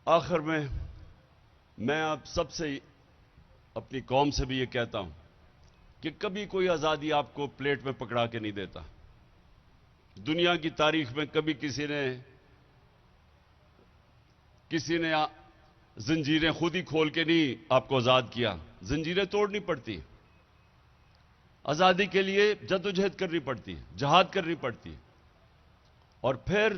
آخر میں آپ سب سے اپنی قوم سے بھی یہ کہتا ہوں کہ کبھی کوئی آزادی آپ کو پلیٹ میں پکڑا کے نہیں دیتا. دنیا کی تاریخ میں کبھی کسی نے زنجیریں خود ہی کھول کے نہیں آپ کو آزاد کیا. زنجیریں توڑنی پڑتی. آزادی کے لیے جدوجہد کرنی پڑتی ہے, جہاد کرنی پڑتی ہے. اور پھر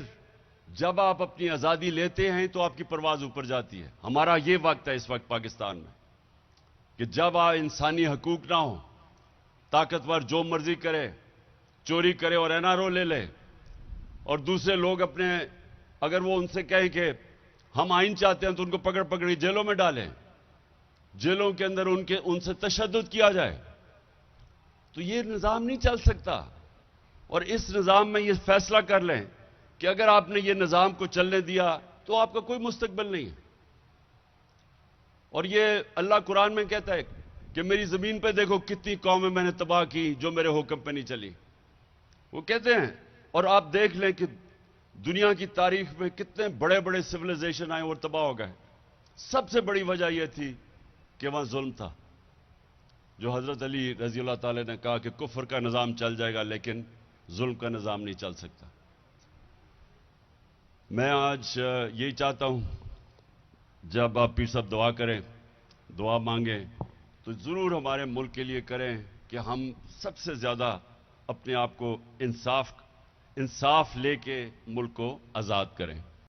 جب آپ اپنی آزادی لیتے ہیں تو آپ کی پرواز اوپر جاتی ہے. ہمارا یہ وقت ہے اس وقت پاکستان میں کہ جب انسانی حقوق نہ ہو, طاقتور جو مرضی کرے, چوری کرے اور این آر او لے لے, اور دوسرے لوگ اگر وہ ان سے کہیں کہ ہم آئین چاہتے ہیں تو ان کو پکڑ جیلوں میں ڈالیں, جیلوں کے اندر ان سے تشدد کیا جائے, تو یہ نظام نہیں چل سکتا. اور اس نظام میں یہ فیصلہ کر لیں کہ اگر آپ نے یہ نظام کو چلنے دیا تو آپ کا کوئی مستقبل نہیں ہے. اور یہ اللہ قرآن میں کہتا ہے کہ میری زمین پہ دیکھو کتنی قومیں میں نے تباہ کی جو میرے حکم پہ نہیں چلی. وہ کہتے ہیں, اور آپ دیکھ لیں کہ دنیا کی تاریخ میں کتنے بڑے بڑے سویلائزیشن آئے اور تباہ ہو گئے. سب سے بڑی وجہ یہ تھی کہ وہاں ظلم تھا. جو حضرت علی رضی اللہ تعالی نے کہا کہ کفر کا نظام چل جائے گا لیکن ظلم کا نظام نہیں چل سکتا. میں آج یہی چاہتا ہوں, جب آپ پیر صاحب دعا کریں, دعا مانگیں, تو ضرور ہمارے ملک کے لیے کریں کہ ہم سب سے زیادہ اپنے آپ کو انصاف لے کے ملک کو آزاد کریں.